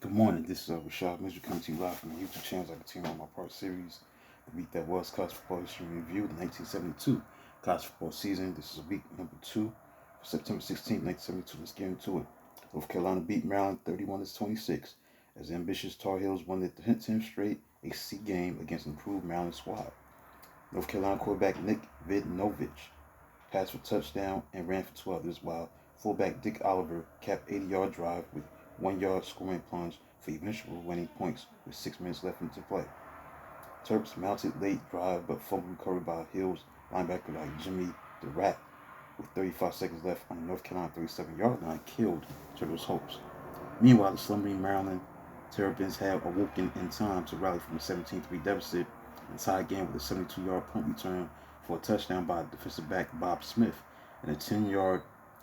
Good morning, this is Rashad Mitchell coming to you live from the YouTube channel. I continue on my part series, the week that was college football history review, the 1972 college football season. This is week number 2 for September 16th, 1972. Let's get into it. North Carolina beat Maryland 31-26 as the ambitious Tar Heels won their 10th straight ACC game against an improved Maryland squad. North Carolina quarterback Nick Vidonovich passed for touchdown and ran for 12 others, while fullback Dick Oliver capped 80-yard drive with 1-yard scoring plunge for eventual winning points with 6 minutes left into play. Terps mounted late drive but fumble recovered by Heels linebacker like Jimmy the Rat with 35 seconds left on the North Carolina 37-yard line killed Turtles' hopes. Meanwhile, the slumbering Maryland Terrapins had awoken in time to rally from a 17-3 deficit and tie game with a 72-yard punt return for a touchdown by defensive back Bob Smith and a 10-yard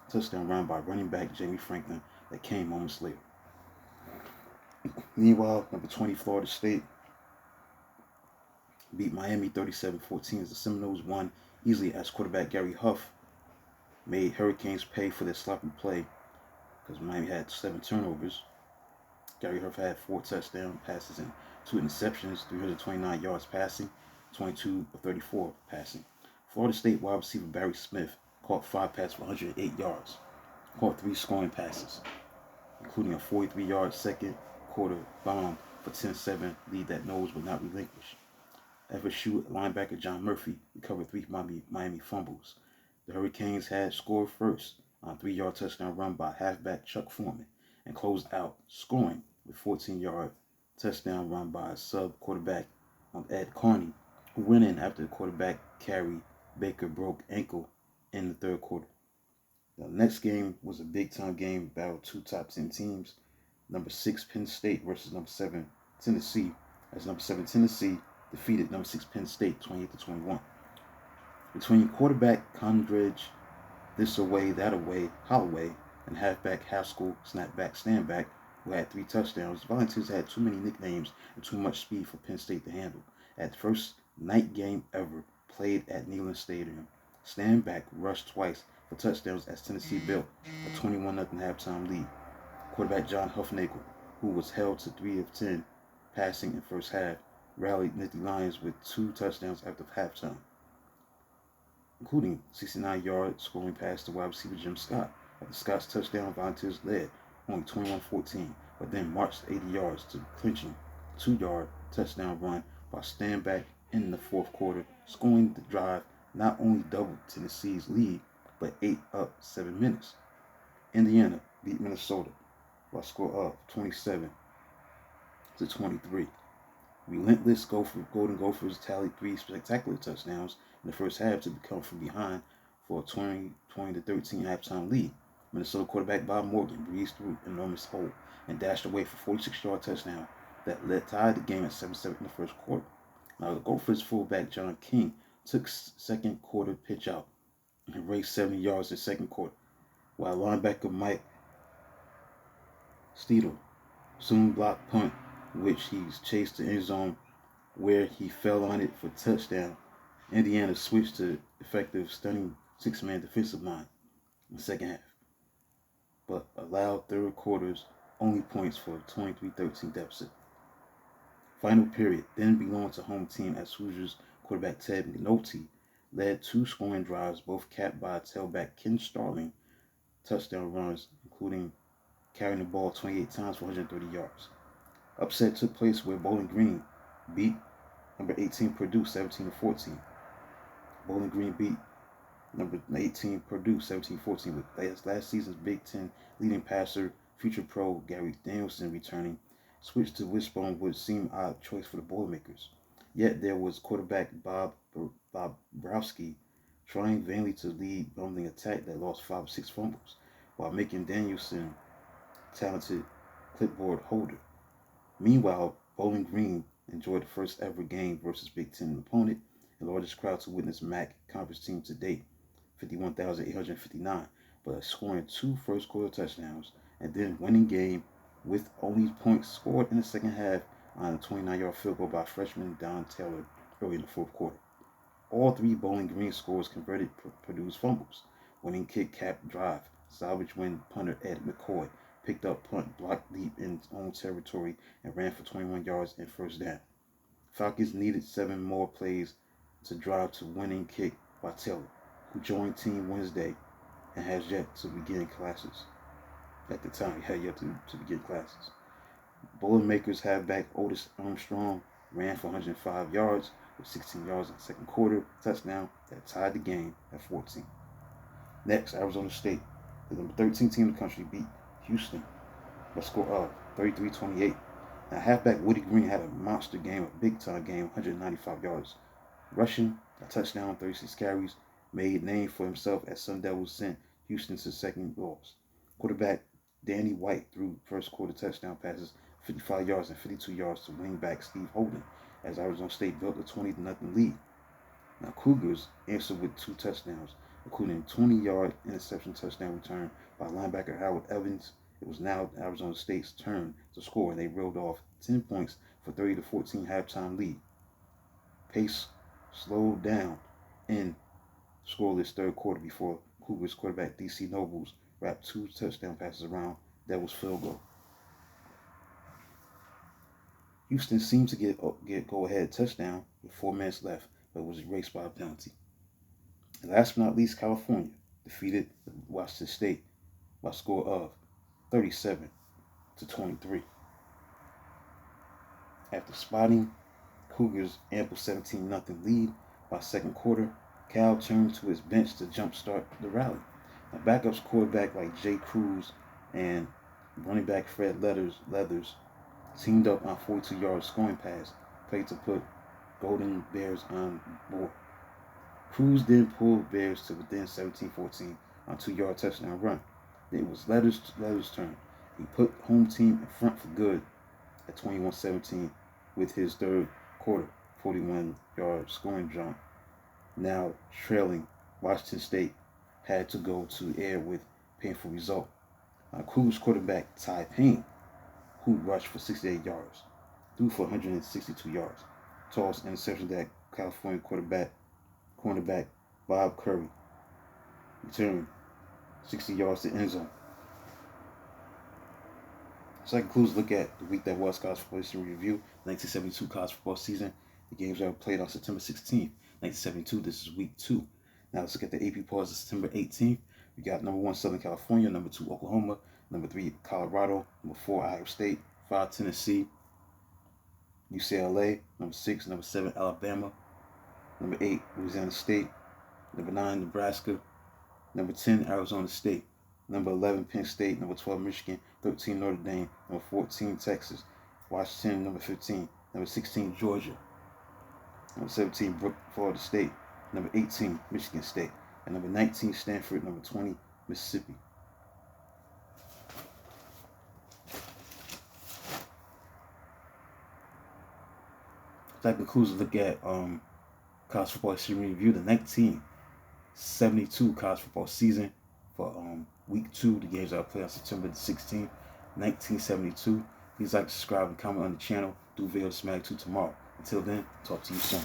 touchdown run by running back Jamie Franklin that came moments later. Meanwhile, number 20 Florida State beat Miami 37-14 as the Seminoles won easily as quarterback Gary Huff made Hurricanes pay for their sloppy play because Miami had 7 turnovers. Gary Huff had 4 touchdown passes and 2 interceptions, 329 yards passing, 22 of 34 passing. Florida State wide receiver Barry Smith caught 5 passes for 108 yards, caught 3 scoring passes, including a 43-yard second quarter bomb for 10-7 lead that Knowles would not relinquish. FSU linebacker John Murphy recovered 3 Miami fumbles. The Hurricanes had scored first on a 3-yard touchdown run by halfback Chuck Foreman and closed out scoring with 14-yard touchdown run by sub quarterback Ed Carney, who went in after the quarterback Cary Baker broke ankle in the third quarter. The next game was a big-time game, battled 2 top 10 teams, number 6 Penn State versus number 7 Tennessee, as number 7 Tennessee defeated number 6 Penn State 28-21. Between quarterback Condredge, this away, that away, Holloway, and halfback Haskell, snapback, standback, who had 3 touchdowns, Volunteers had too many nicknames and too much speed for Penn State to handle. At the first night game ever played at Neyland Stadium, standback rushed twice for touchdowns as Tennessee built a 21-0 halftime lead. Quarterback John Hufnagel, who was held to 3 of 10 passing in first half, rallied Nittany Lions with 2 touchdowns after halftime, including 69-yard scoring pass to wide receiver Jim Scott. After Scott's touchdown, Volunteers led only 21-14, but then marched 80 yards to clinching 2-yard touchdown run by standback in the fourth quarter, scoring the drive not only doubled Tennessee's lead, but ate up 7 minutes. Indiana beat Minnesota by a score of 27-23. Relentless Golden Gophers tallied 3 spectacular touchdowns in the first half to become from behind for a 20-13 halftime lead. Minnesota quarterback Bob Morgan breezed through an enormous hole and dashed away for a 46-yard touchdown that tied the game at 7-7 in the first quarter. Now the Gophers fullback John King took second quarter pitch out and raced 70 yards in the second quarter, while linebacker Mike Steedle soon blocked punt, which he chased the end zone where he fell on it for touchdown. Indiana switched to effective stunning 6-man defensive line in the second half, but allowed third quarter's only points for a 23-13 deficit. Final period then belonged to home team as Hoosiers quarterback Ted McNulty led 2 scoring drives, both capped by tailback Ken Starling touchdown runs, including carrying the ball 28 times for 130 yards. Upset took place where Bowling Green beat number 18 Purdue 17-14. Bowling Green beat number 18 Purdue 17-14 with last season's Big Ten leading passer, future pro Gary Danielson returning. Switch to Wishbone would seem odd choice for the Boilermakers. Yet there was quarterback Bob Browski trying vainly to lead bumbling attack that lost 5 or 6 fumbles, while making Danielson talented clipboard holder. Meanwhile, Bowling Green enjoyed the first ever game versus Big Ten opponent, the largest crowd to witness MAC conference team to date, 51,859, but scoring 2 first quarter touchdowns and then winning game with only points scored in the second half on a 29-yard field goal by freshman Don Taylor early in the fourth quarter. All 3 Bowling Green scores converted Purdue's fumbles. Winning kick capped drive, salvage win punter Ed McCoy picked up punt, blocked deep in his own territory, and ran for 21 yards and first down. Falcons needed 7 more plays to drive to winning kick by Taylor, who joined team Wednesday and has yet to begin classes. At the time, he had yet to begin classes. Boilermakers halfback Otis Armstrong ran for 105 yards with 16 yards in the second quarter, touchdown that tied the game at 14. Next, Arizona State, the number 13 team in the country, beat Houston by a score of 33-28. Now, halfback Woody Green had a monster game, a big-time game, 195 yards. Rushing, a touchdown, 36 carries, made name for himself as Sun Devils sent Houston to second loss. Quarterback Danny White threw first quarter touchdown passes, 55 yards and 52 yards to wingback Steve Holden as Arizona State built a 20-0 lead. Now, Cougars answered with 2 touchdowns, including a 20-yard interception touchdown return by linebacker Howard Evans. It was now Arizona State's turn to score, and they reeled off 10 points for 30-14 halftime lead. Pace slowed down in scoreless third quarter before Cougars quarterback DC Nobles wrapped 2 touchdown passes around Devils field goal. Houston seemed to get go-ahead touchdown with 4 minutes left, but was erased by a penalty. And last but not least, California defeated Washington State by a score of 37-23. After spotting Cougars' ample 17-0 lead by second quarter, Cal turned to his bench to jumpstart the rally. Now, backups quarterback like Jay Cruz and running back Fred Leathers teamed up on a 42-yard scoring pass, played to put Golden Bears on board. Cruz then pulled Bears to within 17-14 on a 2-yard touchdown run. Then it was Leathers' turn. He put home team in front for good at 21-17 with his third quarter 41-yard scoring jump. Now trailing, Washington State had to go to air with painful result. Cougars quarterback Ty Payne, who rushed for 68 yards, threw for 162 yards, tossed interception that California cornerback Bob Curry returned 60 yards to end zone. So that concludes a look at the week that was college football history review, 1972 college football season. The games that were played on September 16th, 1972. This is week 2. Now let's look at the AP polls of September 18th. We got number 1, Southern California, number 2, Oklahoma, number 3, Colorado, number 4, Ohio State, 5, Tennessee, UCLA, number 6, number 7, Alabama, number 8, Louisiana State, number 9, Nebraska, number 10, Arizona State, number 11, Penn State, number 12, Michigan, 13, Notre Dame, number 14, Texas, Washington, number 15, number 16, Georgia, number 17, Florida State, number 18, Michigan State, and number 19, Stanford, number 20, Mississippi. That concludes a look at college football history review, the 1972 college football season for week 2. The games that are played on September the 16th, 1972. Please like, subscribe, and comment on the channel. Do video to Smack 2 tomorrow. Until then, talk to you soon.